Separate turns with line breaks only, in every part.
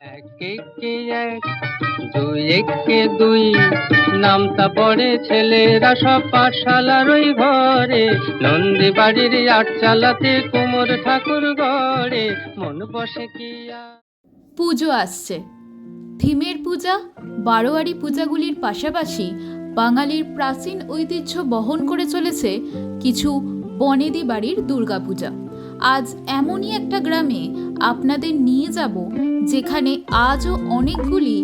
এক একে এক, দুই একে দুই, নামতা পড়ে ছেলেরা সব পাঠশালার ওই ঘরে। নন্দী বাড়ির আটচালাতে কুমোর ঠাকুর গড়ে, মন বসে কি আর।
পুজো আসছে। থিমের পূজা, বারোয়ারি পূজাগুলির পাশাপাশি বাঙালির প্রাচীন ঐতিহ্য বহন করে চলেছে কিছু বনেদি বাড়ির দুর্গাপূজা। আজ এমনই একটা গ্রামে আপনাদের নিয়ে যাব যেখানে আজও অনেকগুলি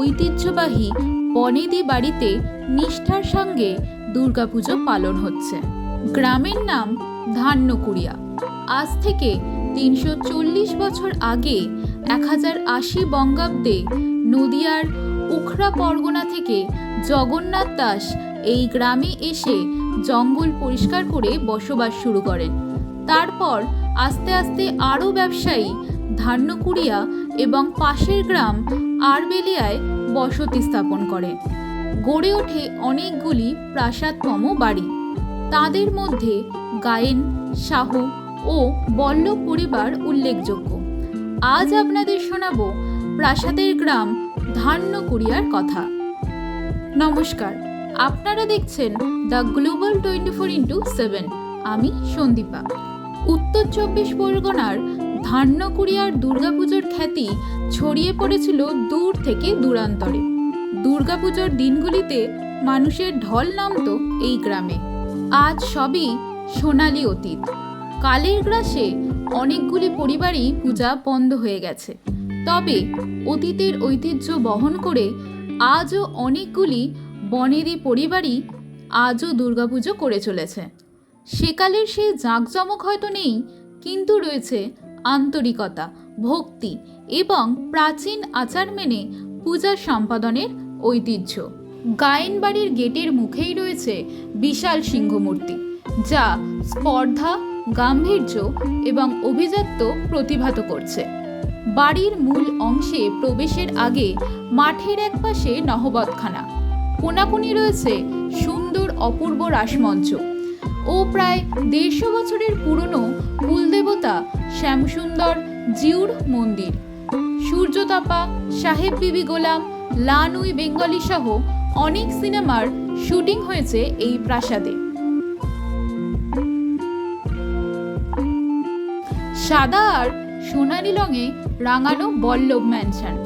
ঐতিহ্যবাহী বনেদি বাড়িতে নিষ্ঠার সঙ্গে দুর্গাপুজো পালন হচ্ছে। গ্রামের নাম ধান্যকুড়িয়া। আজ থেকে ৩৪০ বছর আগে ১০৮০ বঙ্গাব্দে নদিয়ার উখড়া পরগনা থেকে জগন্নাথ দাস এই গ্রামে এসে জঙ্গল পরিষ্কার করে বসবাস শুরু করেন। তারপর আস্তে আস্তে আরও ব্যবসায়ী ধান্যকুড়িয়া এবং পাশের গ্রাম আরবেলিয়ায় বসতি স্থাপন করে। গড়ে ওঠে অনেকগুলি প্রাসাদতম বাড়ি। তাদের মধ্যে গায়েন, সাহু ও বল্লভ পরিবার উল্লেখযোগ্য। আজ আপনাদের শোনাব প্রাসাদের গ্রাম ধান্যকুড়িয়ার কথা। নমস্কার, আপনারা দেখছেন দ্য গ্লোবাল 24x7। আমি সন্দীপা। উত্তর ২৪ পরগনার ধান্যকুড়িয়ার দুর্গাপুজোর খ্যাতি ছড়িয়ে পড়েছিল দূর থেকে দূরান্তরে। দুর্গাপুজোর দিনগুলিতে মানুষের ঢল নামত এই গ্রামে। আজ সবই সোনালি অতীত। কালের গ্রাসে অনেকগুলি পরিবারই পূজা বন্ধ হয়ে গেছে। তবে অতীতের ঐতিহ্য বহন করে আজও অনেকগুলি বনেদি পরিবারই আজও দুর্গাপুজো করে চলেছে। সেকালের সেই জাঁকজমক হয়তো নেই, কিন্তু রয়েছে আন্তরিকতা, ভক্তি এবং প্রাচীন আচার মেনে পূজা সম্পাদনের ঐতিহ্য। গায়েন বাড়ির গেটের মুখেই রয়েছে বিশাল সিংহমূর্তি, যা স্পর্ধা, গাম্ভীর্য এবং অভিজাত্য প্রতিভাত করছে। বাড়ির মূল অংশে প্রবেশের আগে মাঠের একপাশে নহবতখানা, কোনাকুনি রয়েছে সুন্দর অপূর্ব রাসমঞ্চ ও প্রায় ১৫০ বছরের পুরনো কুলদেবতা শ্যামসুন্দর জিউর মন্দির। সূর্যতাপা, সাহেব বিবি গোলাম, লানুই বেঙ্গলি সহ অনেক সিনেমার শুটিং হয়েছে এই প্রাসাদে। সাদা আর সোনালি রঙে রাঙানো বল্লভ ম্যানশন,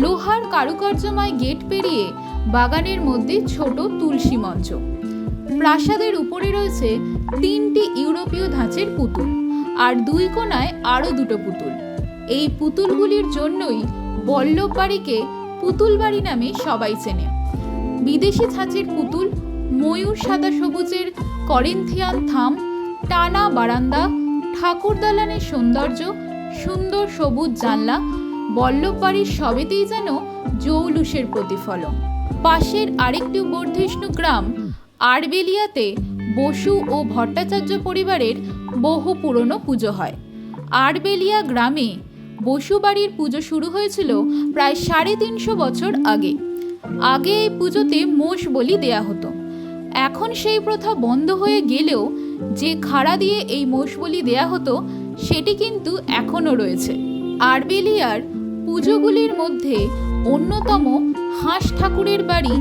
লোহার কারুকার্যময় গেট পেরিয়ে বাগানের মধ্যে ছোট তুলসী মঞ্চ। প্রাসাদের উপরে রয়েছে ৩টি ইউরোপীয় ধাঁচের পুতুল আর ২ কোণায় আরও ২টো পুতুল। এই পুতুলগুলির জন্যই বল্লভ বাড়িকে পুতুল বাড়ি নামে সবাই চেনে। বিদেশি ছাঁচের পুতুল, ময়ূর সাদা সবুজের করিন্থিয়ান থাম, টানা বারান্দা, ঠাকুর দালানের সৌন্দর্য, সুন্দর সবুজ জানলা, বল্লভ বাড়ির সবেতেই যেন জৌলুসের প্রতিফলন। পাশের আরেকটি বর্ধিষ্ণু গ্রাম আরবেলিয়াতে বসু ও ভট্টাচার্য পরিবারের বহু পুরনো পুজো হয়। আরবেলিয়া গ্রামে বসু বাড়ির পুজো শুরু হয়েছিল প্রায় ৩৫০ বছর আগে। এই পুজোতে মোষ বলি দেয়া হতো। এখন সেই প্রথা বন্ধ হয়ে গেলেও যে খাড়া দিয়ে এই মোষ বলি দেয়া হতো সেটি কিন্তু এখনও রয়েছে। আরবেলিয়ার পুজোগুলির মধ্যে অন্যতম হাঁস ঠাকুরের বাড়ি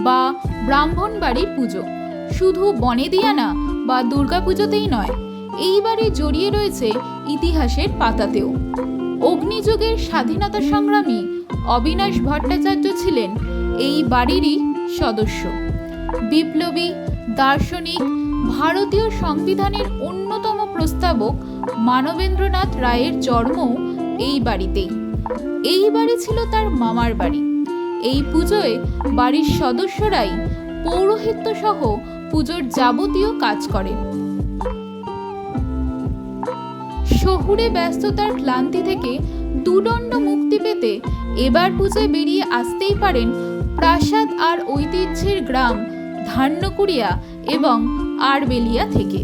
বা ব্রাহ্মণ বাড়ির পুজো শুধু বনেদিয়ানা বা দুর্গাপুজোতেই নয়, এই বাড়ি জড়িয়ে রয়েছে ইতিহাসের পাতাতেও। অগ্নিযুগের স্বাধীনতা সংগ্রামী অবিনাশ ভট্টাচার্য ছিলেন এই বাড়িরই সদস্য। বিপ্লবী, দার্শনিক, ভারতীয় সংবিধানের অন্যতম প্রস্তাবক মানবেন্দ্রনাথ রায়ের জন্মও এই বাড়িতেই। এই বাড়ি ছিল তার মামার বাড়ি। এই পুজোয় বাড়ির সদস্যরাই পৌরোহিত্য সহ পুজোর যাবতীয় কাজ করেন। শহুরে ব্যস্ততার ক্লান্তি থেকে দুদণ্ড মুক্তি পেতে এবার পুজোয় বেরিয়ে আসতেই পারেন প্রাসাদ আর ঐতিহ্যের গ্রাম ধান্যকুড়িয়া এবং আরবেলিয়া থেকে।